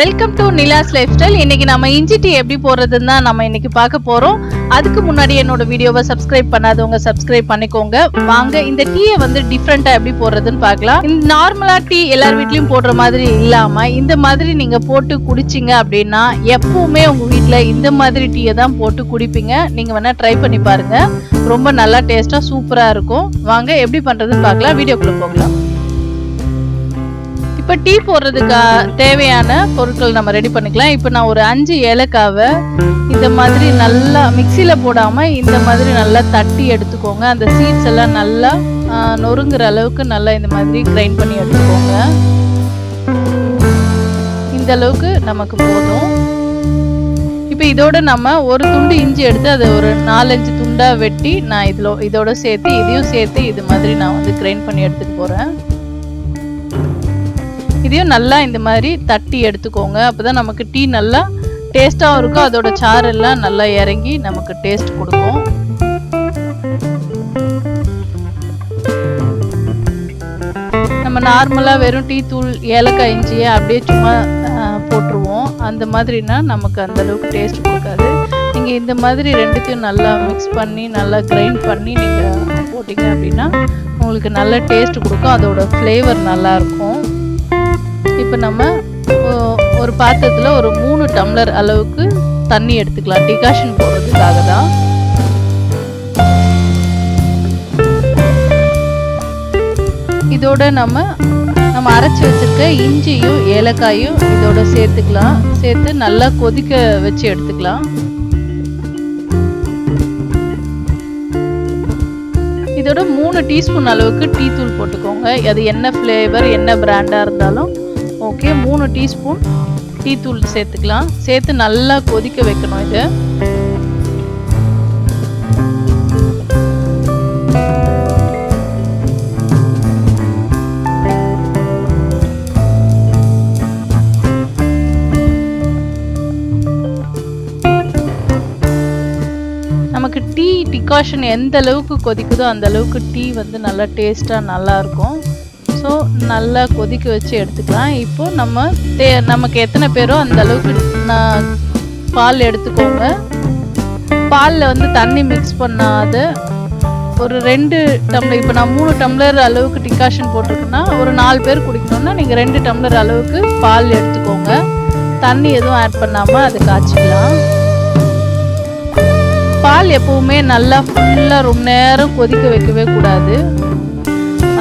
Welcome to Nila's life style. இன்னைக்கு நம்ம இஞ்சி டீ எப்படி போடுறதுன்னு தான் நம்ம இன்னைக்கு பார்க்க போறோம். அதுக்கு முன்னாடி என்னோட வீடியோவை சப்ஸ்கிரைப் பண்ணாதவங்க சப்ஸ்கிரைப் பண்ணிக்கோங்க. வாங்க இந்த டீயை வந்து டிஃப்ரெண்டா எப்படி போடுறதுன்னு பார்க்கலாம். இந்த நார்மலா டீ எல்லார் வீட்லயும் போடுற மாதிரி இல்லாம இந்த மாதிரி நீங்க போட்டு குடிச்சிங்க அப்படின்னா எப்பவுமே உங்க வீட்டுல இந்த மாதிரி டீயை தான் போட்டு குடிப்பீங்க. நீங்க வேணா ட்ரை பண்ணி பாருங்க, ரொம்ப நல்லா டேஸ்டா சூப்பரா இருக்கும். வாங்க எப்படி பண்றதுன்னு பார்க்கலாம், வீடியோக்குள்ள போகலாம். இப்போ டீ போடுறதுக்கு தேவையான பொருட்கள் நம்ம ரெடி பண்ணிக்கலாம். இப்போ நான் ஒரு 5 ஏலக்காவை இந்த மாதிரி நல்லா மிக்சியில் போடாமல் இந்த மாதிரி நல்லா தட்டி எடுத்துக்கோங்க. அந்த சீட்ஸ் எல்லாம் நல்லா நொறுங்குற அளவுக்கு நல்லா இந்த மாதிரி கிரைண்ட் பண்ணி எடுத்துக்கோங்க. இந்த அளவுக்கு நமக்கு போதும். இப்போ இதோட நம்ம ஒரு துண்டு இஞ்சி எடுத்து அதை ஒரு 4-5 துண்டாக வெட்டி நான் இதோட சேர்த்து இதையும் சேர்த்து இது மாதிரி நான் வந்து கிரைண்ட் பண்ணி எடுத்துட்டு போகிறேன். இதையும் நல்லா இந்த மாதிரி தட்டி எடுத்துக்கோங்க. அப்போதான் நமக்கு டீ நல்லா டேஸ்டாகவும் இருக்கும், அதோட சாரெல்லாம் நல்லா இறங்கி நமக்கு டேஸ்ட் கொடுக்கும். நம்ம நார்மலாக வெறும் டீ தூள் ஏலக்காய் இஞ்சியை அப்படியே சும்மா போட்டுருவோம். அந்த மாதிரினா நமக்கு அந்த அளவுக்கு டேஸ்ட் கொடுக்காது. நீங்கள் இந்த மாதிரி ரெண்டுத்தையும் நல்லா மிக்ஸ் பண்ணி நல்லா கிரைண்ட் பண்ணி நீங்கள் போட்டிங்க அப்படின்னா உங்களுக்கு நல்ல டேஸ்ட் கொடுக்கும், அதோட ஃப்ளேவர் நல்லாயிருக்கும். இப்போ நம்ம ஒரு பாத்திரத்தில் ஒரு 3 டம்ளர் அளவுக்கு தண்ணி எடுத்துக்கலாம். டிகாஷன் போடுறதுக்காக தான். இதோட நம்ம அரைச்சி வச்சிருக்க இஞ்சியும் ஏலக்காயும் இதோட சேர்த்துக்கலாம். சேர்த்து நல்லா கொதிக்க வச்சு எடுத்துக்கலாம். இதோட 3 டீஸ்பூன் அளவுக்கு டீ தூள் போட்டுக்கோங்க. அது என்ன ஃப்ளேவர் என்ன பிராண்டாக இருந்தாலும் ஓகே. 3 டீஸ்பூன் டீ தூள் சேர்த்துக்கலாம். சேர்த்து நல்லா கொதிக்க வைக்கணும். இது நமக்கு டீ டிகாஷன் எந்த அளவுக்கு கொதிக்குதோ அந்த அளவுக்கு டீ வந்து நல்லா டேஸ்டாக நல்லா இருக்கும். ஸோ நல்லா கொதிக்க வச்சு எடுத்துக்கலாம். இப்போ நமக்கு எத்தனை பேரோ அந்த அளவுக்கு பால் எடுத்துக்கோங்க. பாலில் வந்து தண்ணி மிக்ஸ் பண்ணாத ஒரு 2 டம்ளர், இப்போ நான் 3 டம்ளர் அளவுக்கு டிகாஷன் போட்டிருக்கேன்னா ஒரு 4 பேர் குடிக்கணும்னா நீங்கள் 2 டம்ளர் அளவுக்கு பால் எடுத்துக்கோங்க. தண்ணி எதுவும் ஆட் பண்ணாமல் அது காய்ச்சிக்கலாம். பால் எப்பவுமே நல்லா ஃபுல்லாக ரொம்ப நேரம் கொதிக்க வைக்கவே கூடாது.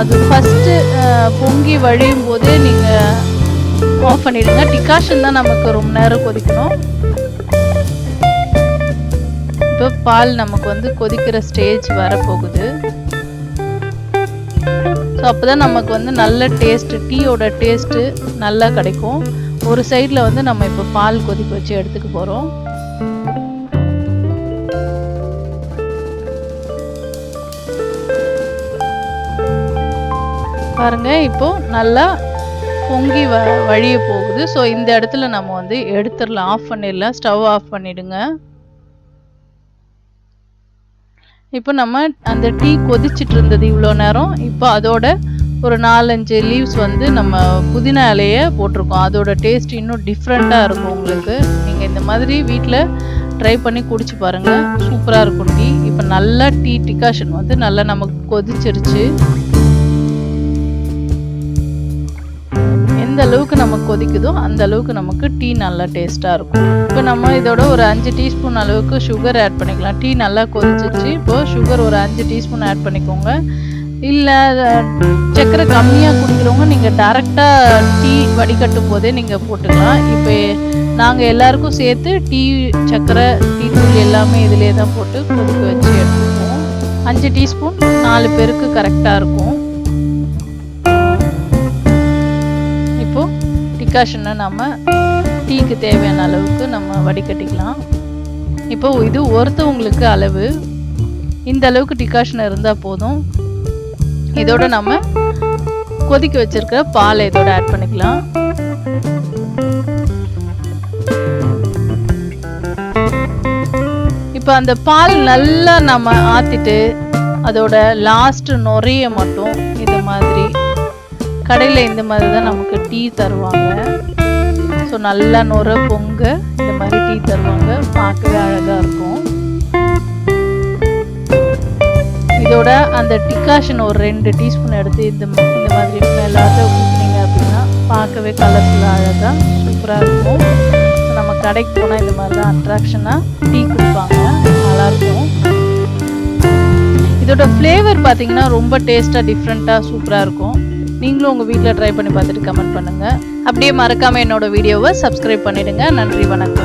அது ஃபஸ்ட்டு பொங்கி வழியும் போதே நீங்கள் ஆஃப் பண்ணிவிடுங்க. டிகாஷன் தான் நமக்கு ரொம்ப நேரம் கொதிக்கணும். இப்போ பால் நமக்கு வந்து கொதிக்கிற ஸ்டேஜ் வரப்போகுது. ஸோ அப்போ தான் நமக்கு வந்து நல்ல டேஸ்ட்டு, டீயோட டேஸ்ட்டு நல்லா கிடைக்கும். ஒரு சைடில் வந்து நம்ம இப்போ பால் கொதிக்க வச்சு எடுத்துக்க போகிறோம். பாருங்க, இப்போ நல்லா பொங்கி வழிய போகுது. ஸோ இந்த இடத்துல நம்ம வந்து எடுத்துடலாம், ஆஃப் பண்ணிடலாம். ஸ்டவ் ஆஃப் பண்ணிடுங்க. இப்போ நம்ம அந்த டீ கொதிச்சிட்டு இருந்தது இவ்வளோ நேரம். இப்போ அதோட ஒரு 4-5 லீவ்ஸ் வந்து நம்ம புதினா இலையை போட்டிருக்கோம். அதோட டேஸ்ட் இன்னும் டிஃப்ரெண்ட்டாக இருக்கும் உங்களுக்கு. நீங்கள் இந்த மாதிரி வீட்டில் ட்ரை பண்ணி குடிச்சு பாருங்கள், சூப்பராக இருக்கும் டீ. இப்போ நல்லா டீ டிகாஷன் வந்து நல்லா நமக்கு கொதிச்சிருச்சு. எந்த அளவுக்கு நமக்கு கொதிக்குதோ அந்த அளவுக்கு நமக்கு டீ நல்லா டேஸ்ட்டாக இருக்கும். இப்போ நம்ம இதோட ஒரு 5 டீஸ்பூன் அளவுக்கு சுகர் ஆட் பண்ணிக்கலாம். டீ நல்லா கொதிச்சிச்சு. இப்போது சுகர் ஒரு 5 டீஸ்பூன் ஆட் பண்ணிக்கோங்க. இல்லை சர்க்கரை கம்மியாக குடிக்கிறவங்க நீங்கள் டேரெக்டாக டீ வடிகட்டும் போதே நீங்கள் போட்டுக்கலாம். இப்போ நாங்கள் எல்லாருக்கும் சேர்த்து டீ சர்க்கரை டீ தூள் எல்லாமே இதிலே தான் போட்டு கொதிக்க வச்சு எடுத்துக்குவோம். 5 டீஸ்பூன் 4 பேருக்கு கரெக்டாக இருக்கும். டிகாஷனை நம்ம டீக்கு தேவையான அளவுக்கு நம்ம வடிகட்டிக்கலாம். இப்போ இது ஒருத்தவங்களுக்கு அளவு, இந்த அளவுக்கு டிகாஷன் இருந்தால் போதும். இதோட நம்ம கொதிக்க வச்சிருக்க பாலை இதோட ஆட் பண்ணிக்கலாம். இப்போ அந்த பால் நல்லா நம்ம ஆற்றிட்டு அதோட லாஸ்ட் நுரைய மட்டும் இது மாதிரி கடையில் இந்த மாதிரி தான் நமக்கு டீ தருவாங்க. ஸோ நல்லா நுர பொங்க இந்த மாதிரி டீ தருவாங்க. பார்க்கவே அழகாக இருக்கும். இதோட அந்த டிகாஷன் ஒரு 2 டீஸ்பூன் எடுத்து இந்த மாதிரி மேலாக ஊற்றினீங்க அப்படின்னா பார்க்கவே கலர்ஃபுல்லாக அழகாக சூப்பராக இருக்கும். ஸோ நம்ம கடைக்கு போனால் இந்த மாதிரி தான் அட்ராக்ஷனாக டீ கொடுப்பாங்க. நல்லாயிருக்கும். இதோட ஃப்ளேவர் பார்த்தீங்கன்னா ரொம்ப டேஸ்ட்டாக டிஃப்ரெண்ட்டாக சூப்பராக இருக்கும். நீங்களும் உங்கள் வீட்டில் ட்ரை பண்ணி பார்த்துட்டு கமெண்ட் பண்ணுங்கள். அப்படியே மறக்காமல் என்னோட வீடியோவை சப்ஸ்கிரைப் பண்ணிவிடுங்க. நன்றி, வணக்கம்.